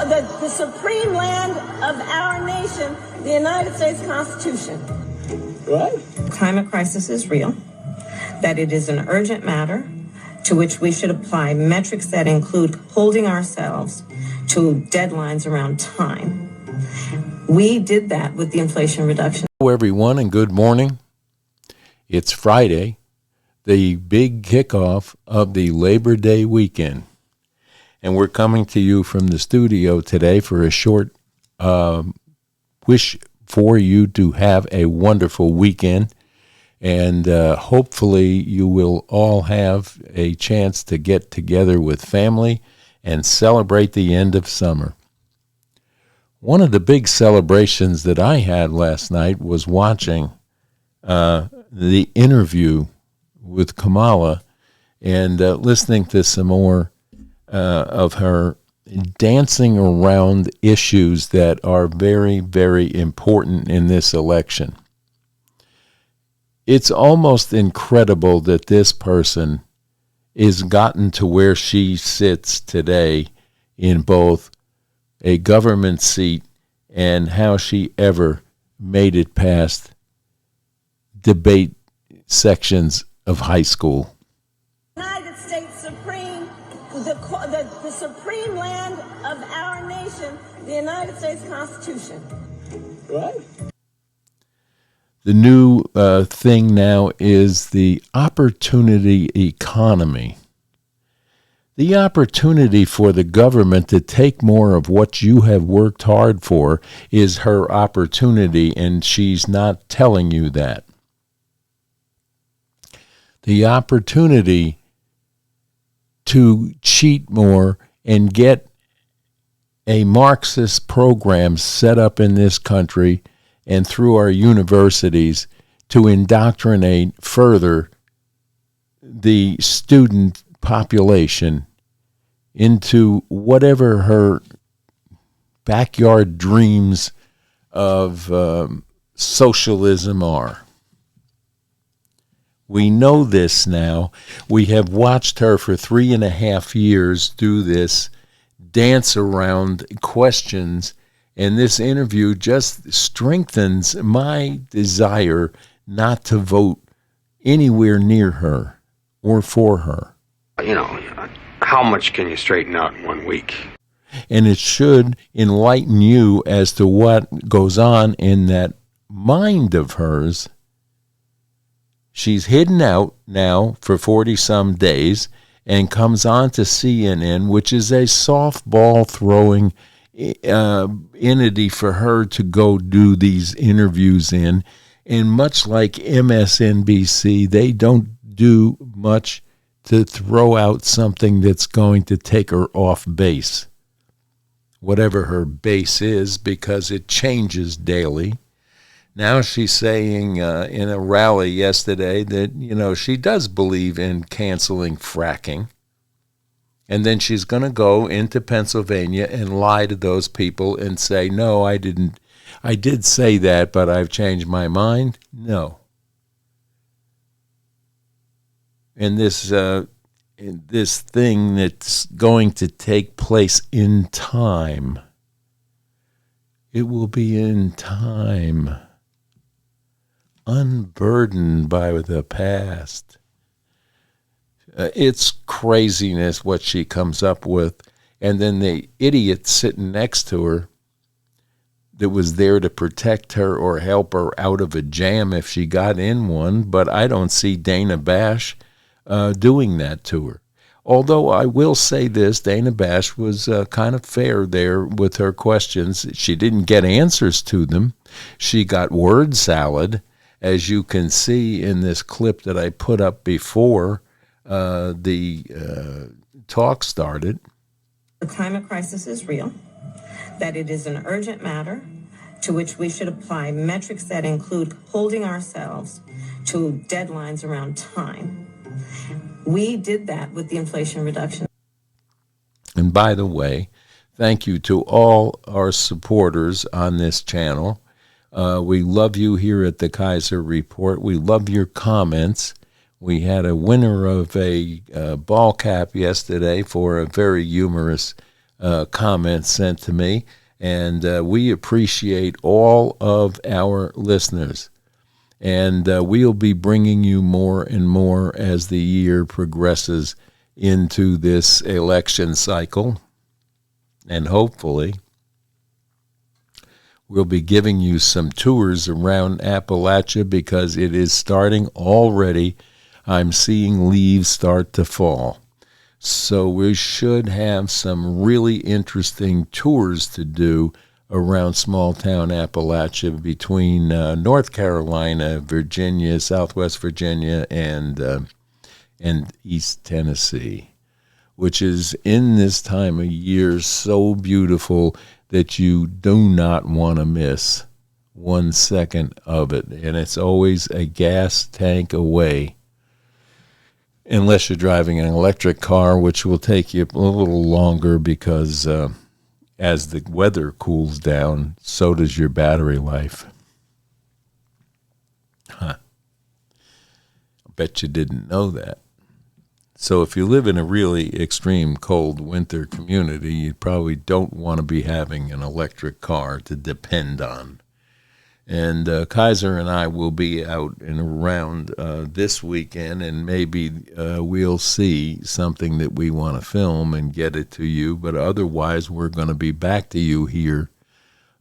the supreme land of our nation, the United States Constitution. Right. Climate crisis is real, that it is an urgent matter to which we should apply metrics that include holding ourselves to deadlines around time. We did that with the Inflation Reduction. Hello, everyone, and good morning. It's Friday, the big kickoff of the Labor Day weekend. And we're coming to you from the studio today for a short wish for you to have a wonderful weekend. And hopefully you will all have a chance to get together with family and celebrate the end of summer. One of the big celebrations that I had last night was watching the interview with Kamala and listening to some more of her dancing around issues that are very, very important in this election. It's almost incredible that this person is gotten to where she sits today in both a government seat and how she ever made it past debate sections of high school. United States Supreme, the supreme land of our nation, the United States Constitution. Right. The new thing now is the opportunity economy. The opportunity for the government to take more of what you have worked hard for is her opportunity, and she's not telling you that. The opportunity to cheat more and get a Marxist program set up in this country and through our universities to indoctrinate further the student population into whatever her backyard dreams of socialism are. We know this now. We have watched her for 3.5 years do this dance around questions, and this interview just strengthens my desire not to vote anywhere near her or for her. You know, how much can you straighten out in 1 week? And it should enlighten you as to what goes on in that mind of hers. She's hidden out now for 40-some days and comes on to CNN, which is a softball throwing entity for her to go do these interviews in. And much like MSNBC, they don't do much to throw out something that's going to take her off base, whatever her base is, because it changes daily. Now she's saying in a rally yesterday that, you know, she does believe in canceling fracking. And then she's going to go into Pennsylvania and lie to those people and say, no, I didn't. I did say that, but I've changed my mind. No. And this thing that's going to take place in time, it will be in time, unburdened by the past. It's craziness what she comes up with. And then the idiot sitting next to her that was there to protect her or help her out of a jam if she got in one. But I don't see Dana Bash doing that to her. Although I will say this, Dana Bash was kind of fair there with her questions. She didn't get answers to them. She got word salad, as you can see in this clip that I put up before the talk started. The climate crisis is real, that it is an urgent matter to which we should apply metrics that include holding ourselves to deadlines around time. We did that with the Inflation Reduction. And by the way, thank you to all our supporters on this channel. We love you here at the Kaiser Report. We love your comments. We had a winner of a ball cap yesterday for a very humorous comments sent to me, and we appreciate all of our listeners. And we'll be bringing you more and more as the year progresses into this election cycle. And hopefully, we'll be giving you some tours around Appalachia because it is starting already. I'm seeing leaves start to fall. So we should have some really interesting tours to do around small-town Appalachia between North Carolina, Virginia, Southwest Virginia, and East Tennessee, which is in this time of year so beautiful that you do not want to miss 1 second of it. And it's always a gas tank away, unless you're driving an electric car, which will take you a little longer because as the weather cools down, so does your battery life. I bet you didn't know that. So if you live in a really extreme cold winter community, you probably don't want to be having an electric car to depend on. And Kaiser and I will be out and around this weekend, and maybe we'll see something that we want to film and get it to you. But otherwise, we're going to be back to you here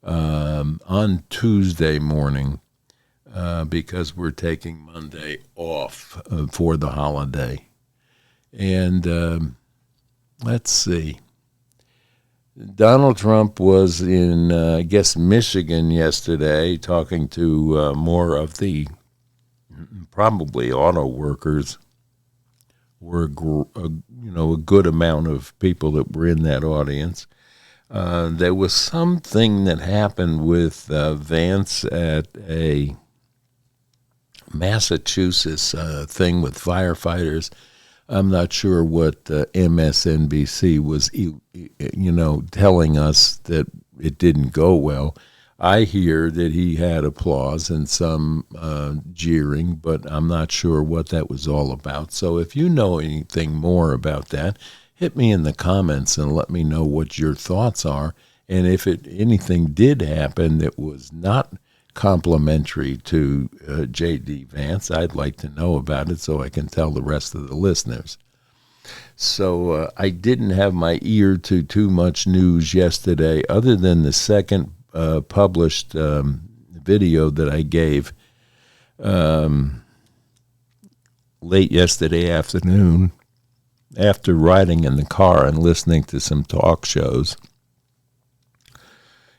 on Tuesday morning because we're taking Monday off for the holiday. And let's see. Donald Trump was in, I guess, Michigan yesterday, talking to more of the probably auto workers. Were a good amount of people that were in that audience. There was something that happened with Vance at a Massachusetts thing with firefighters. I'm not sure what MSNBC was, telling us that it didn't go well. I hear that he had applause and some jeering, but I'm not sure what that was all about. So if you know anything more about that, hit me in the comments and let me know what your thoughts are. And if anything did happen that was not complimentary to J.D. Vance, I'd like to know about it so I can tell the rest of the listeners. So I didn't have my ear to too much news yesterday other than the second published video that I gave late yesterday afternoon after riding in the car and listening to some talk shows.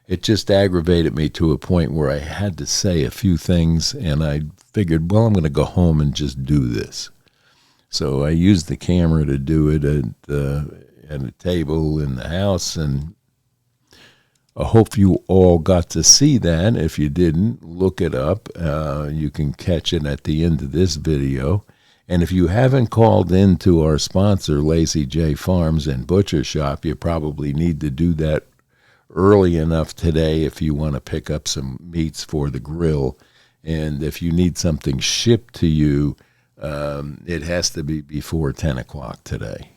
It just aggravated me to a point where I had to say a few things, and I figured, well, I'm going to go home and just do this. So I used the camera to do it at a table in the house, and I hope you all got to see that. If you didn't, look it up. You can catch it at the end of this video. And if you haven't called in to our sponsor, Lazy J Farms and Butcher Shop, you probably need to do that early enough today if you want to pick up some meats for the grill. And if you need something shipped to you, it has to be before 10 o'clock today.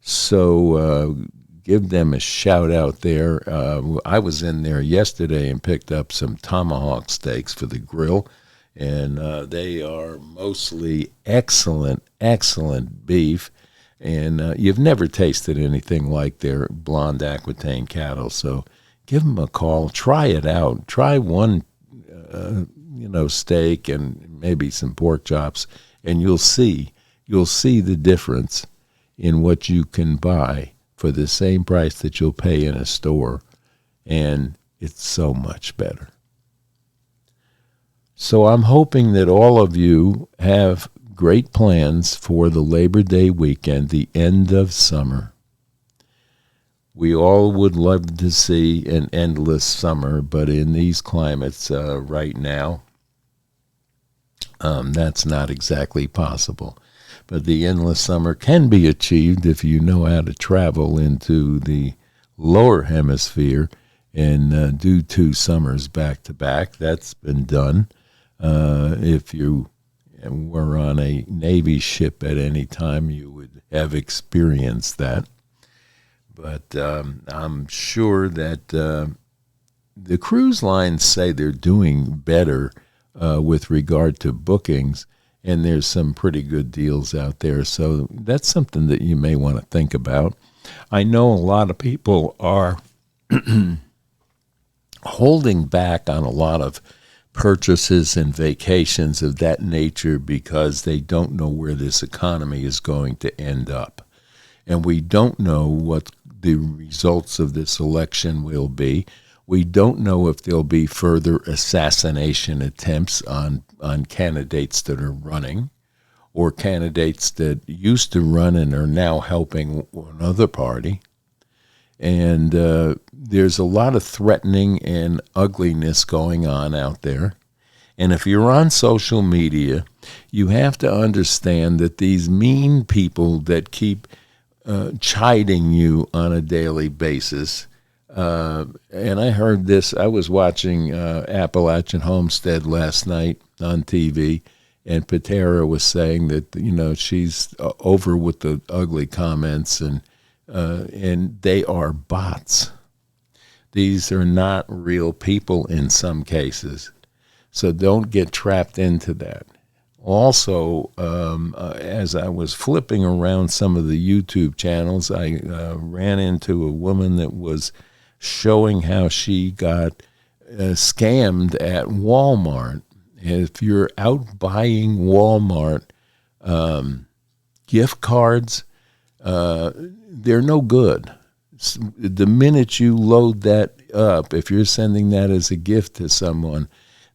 So give them a shout out there. I was in there yesterday and picked up some Tomahawk Steaks for the grill, and they are mostly excellent beef. And you've never tasted anything like their blonde Aquitaine cattle, so give them a call. Try it out. Try one, steak and maybe some pork chops, and you'll see the difference in what you can buy for the same price that you'll pay in a store, and it's so much better. So I'm hoping that all of you have great plans for the Labor Day weekend, the end of summer. We all would love to see an endless summer, but in these climates right now, that's not exactly possible. But the endless summer can be achieved if you know how to travel into the lower hemisphere and do 2 summers back to back. That's been done. If you were on a Navy ship at any time, you would have experienced that. But I'm sure that the cruise lines say they're doing better with regard to bookings, and there's some pretty good deals out there. So that's something that you may want to think about. I know a lot of people are holding back on a lot of purchases and vacations of that nature because they don't know where this economy is going to end up. And we don't know what the results of this election will be. We don't know if there'll be further assassination attempts on candidates that are running, or candidates that used to run and are now helping another party. And there's a lot of threatening and ugliness going on out there. And if you're on social media, you have to understand that these mean people that keep chiding you on a daily basis. And I heard this. I was watching Appalachian Homestead last night on TV, and Patera was saying that, you know, she's over with the ugly comments, and they are bots. These are not real people in some cases. So don't get trapped into that. Also, as I was flipping around some of the YouTube channels, I ran into a woman that was showing how she got scammed at Walmart. If you're out buying Walmart gift cards, they're no good. The minute you load that up, if you're sending that as a gift to someone,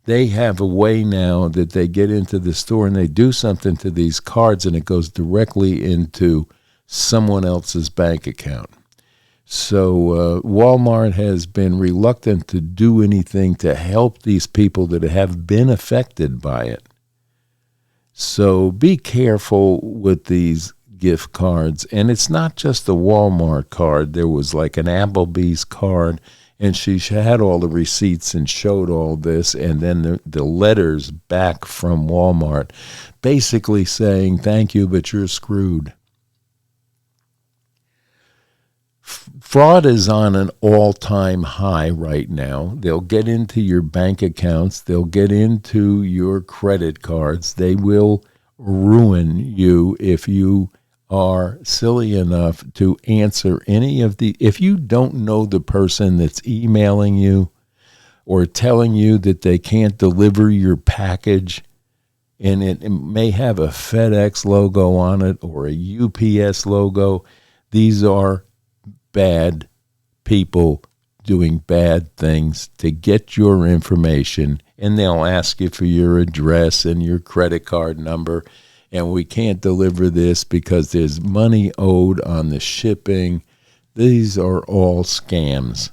they have a way now that they get into the store and they do something to these cards, and it goes directly into someone else's bank account. So Walmart has been reluctant to do anything to help these people that have been affected by it. So be careful with these gift cards. And it's not just a Walmart card. There was like an Applebee's card, and she had all the receipts and showed all this, and then the letters back from Walmart basically saying, thank you, but you're screwed. Fraud is on an all-time high right now. They'll get into your bank accounts. They'll get into your credit cards. They will ruin you if you are silly enough to answer any of the... If you don't know the person that's emailing you or telling you that they can't deliver your package, and it may have a FedEx logo on it or a UPS logo, these are bad people doing bad things to get your information, and they'll ask you for your address and your credit card number, and we can't deliver this because there's money owed on the shipping. These are all scams,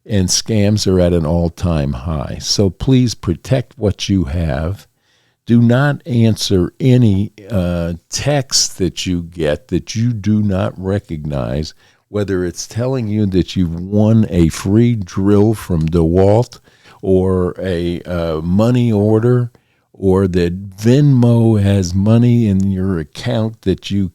and scams are at an all-time high. So please protect what you have. Do not answer any text that you get that you do not recognize, whether it's telling you that you've won a free drill from DeWalt, or a money order, or that Venmo has money in your account that you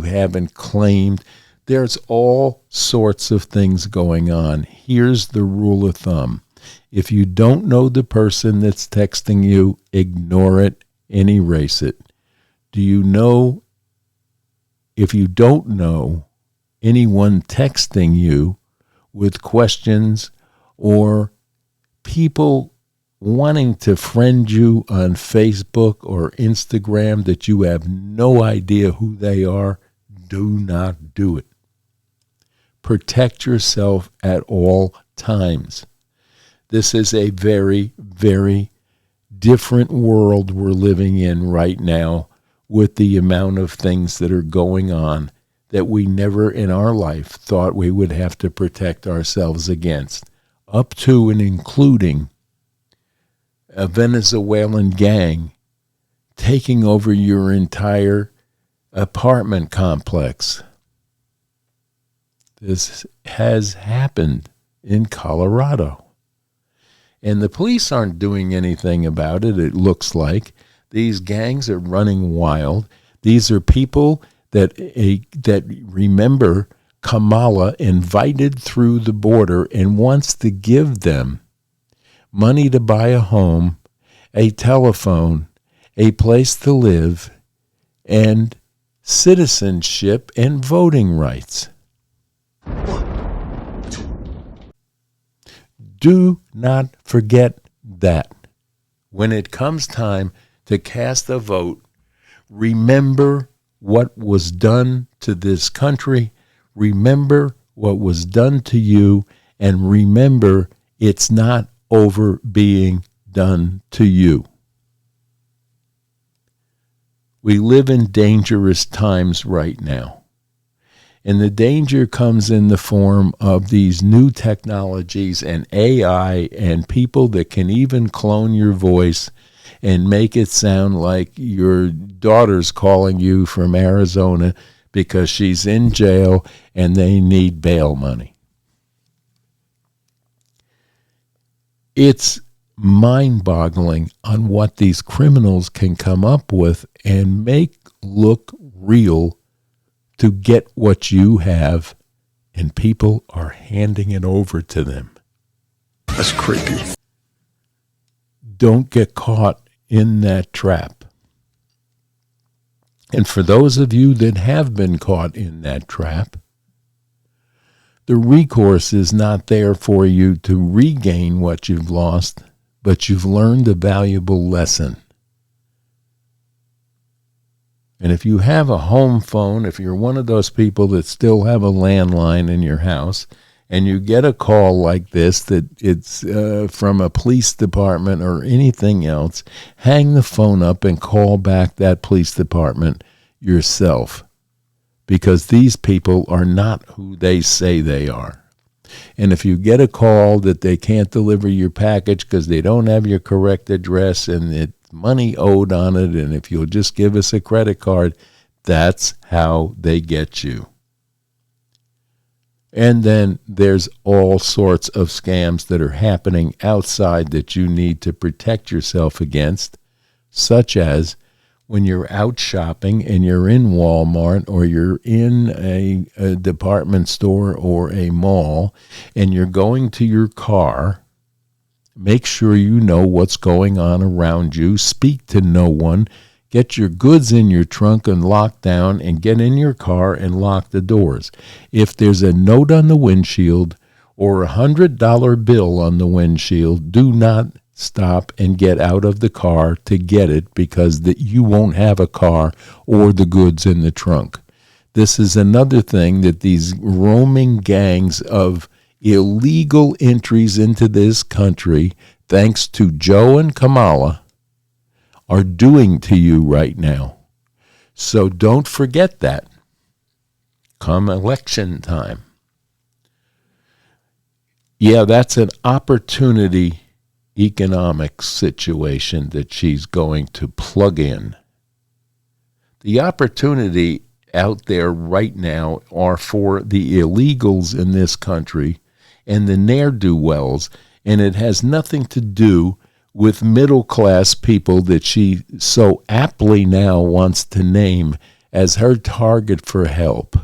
haven't claimed. There's all sorts of things going on. Here's the rule of thumb. If you don't know the person that's texting you, ignore it and erase it. Do you know, if you don't know anyone texting you with questions or people wanting to friend you on Facebook or Instagram that you have no idea who they are, do not do it. Protect yourself at all times. This is a very, very different world we're living in right now, with the amount of things that are going on that we never in our life thought we would have to protect ourselves against, up to and including a Venezuelan gang taking over your entire apartment complex. This has happened in Colorado. And the police aren't doing anything about it, it looks like. These gangs are running wild. These are people that remember Kamala invited through the border and wants to give them money to buy a home, a telephone, a place to live, and citizenship and voting rights. Do not forget that. When it comes time to cast a vote, remember what was done to this country, remember what was done to you, and remember it's not over being done to you. We live in dangerous times right now. And the danger comes in the form of these new technologies and AI and people that can even clone your voice and make it sound like your daughter's calling you from Arizona because she's in jail and they need bail money. It's mind-boggling on what these criminals can come up with and make look real to get what you have, and people are handing it over to them. That's creepy. Don't get caught in that trap. And for those of you that have been caught in that trap, the recourse is not there for you to regain what you've lost, but you've learned a valuable lesson. And if you have a home phone, if you're one of those people that still have a landline in your house, and you get a call like this, that it's from a police department or anything else, hang the phone up and call back that police department yourself. Because these people are not who they say they are. And if you get a call that they can't deliver your package because they don't have your correct address and it's money owed on it, and if you'll just give us a credit card, that's how they get you. And then there's all sorts of scams that are happening outside that you need to protect yourself against, such as when you're out shopping and you're in Walmart or you're in a department store or a mall and you're going to your car. Make sure you know what's going on around you. Speak to no one. Get your goods in your trunk and lock down, and get in your car and lock the doors. If there's a note on the windshield or a $100 bill on the windshield, do not stop and get out of the car to get it, because you won't have a car or the goods in the trunk. This is another thing that these roaming gangs of illegal entries into this country, thanks to Joe and Kamala, are doing to you right now. So don't forget that come election time. Yeah, that's an opportunity economic situation that she's going to plug in. The opportunity out there right now are for the illegals in this country and the ne'er-do-wells, and it has nothing to do with middle-class people that she so aptly now wants to name as her target for help.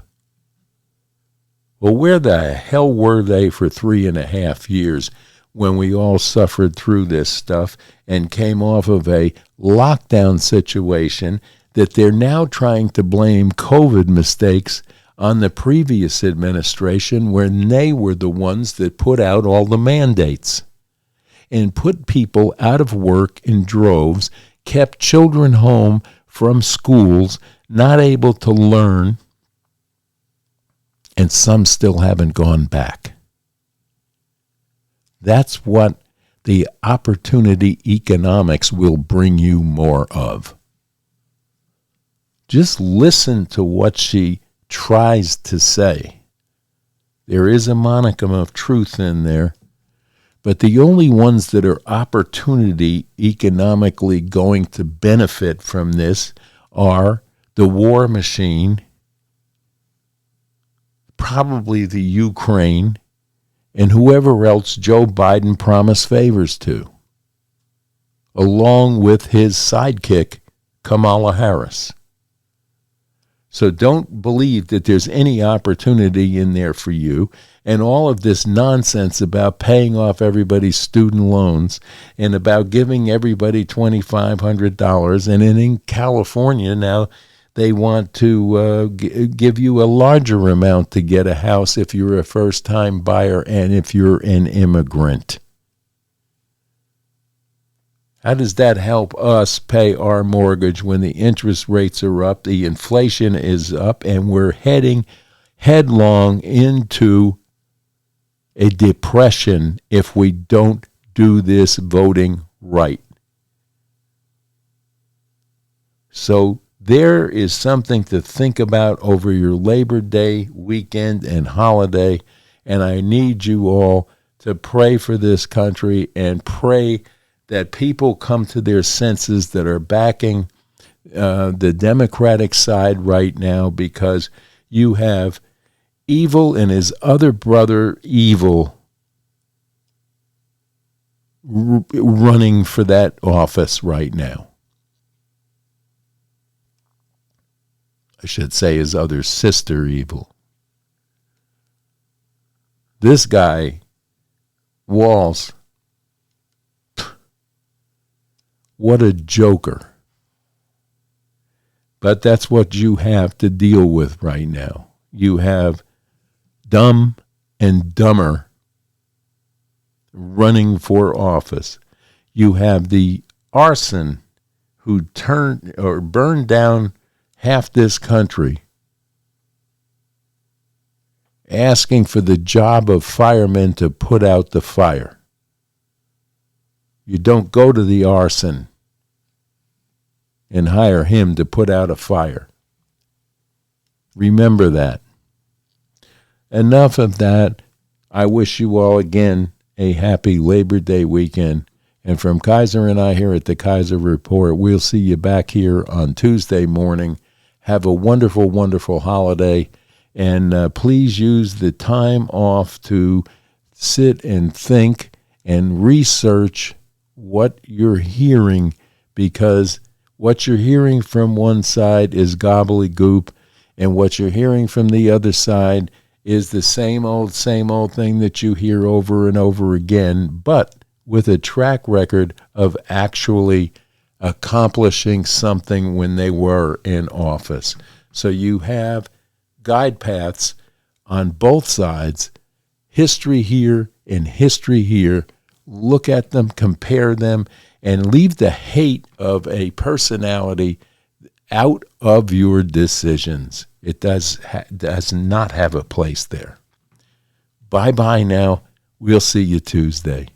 Well, where the hell were they for 3.5 years when we all suffered through this stuff and came off of a lockdown situation that they're now trying to blame COVID mistakes on the previous administration, when they were the ones that put out all the mandates and put people out of work in droves, kept children home from schools, not able to learn, and some still haven't gone back. That's what the opportunity economics will bring you more of. Just listen to what she tries to say. There is a monicum of truth in there, but the only ones that are opportunity economically going to benefit from this are the war machine, probably the Ukraine, and whoever else Joe Biden promised favors to, along with his sidekick, Kamala Harris. So don't believe that there's any opportunity in there for you. And all of this nonsense about paying off everybody's student loans and about giving everybody $2,500. And in California now, they want to give you a larger amount to get a house if you're a first-time buyer and if you're an immigrant. How does that help us pay our mortgage when the interest rates are up, the inflation is up, and we're heading headlong into a depression if we don't do this voting right? So there is something to think about over your Labor Day weekend and holiday, and I need you all to pray for this country and pray that people come to their senses that are backing the Democratic side right now, because you have evil and his other brother evil running for that office right now. I should say his other sister evil. This guy, Walz, what a joker. But that's what you have to deal with right now. You have dumb and dumber running for office. You have the arson who turned or burned down half this country, asking for the job of firemen to put out the fire. You don't go to the arson and hire him to put out a fire. Remember that. Enough of that. I wish you all again a happy Labor Day weekend. And from Kaiser and I here at the Kaiser Report, we'll see you back here on Tuesday morning. Have a wonderful, wonderful holiday. And please use the time off to sit and think and research what you're hearing, because what you're hearing from one side is gobbledygook, and what you're hearing from the other side is the same old thing that you hear over and over again, but with a track record of actually accomplishing something when they were in office. So you have guide paths on both sides, history here and history here. Look at them, compare them, and leave the hate of a personality out of your decisions. It does not have a place there. Bye-bye now. We'll see you Tuesday.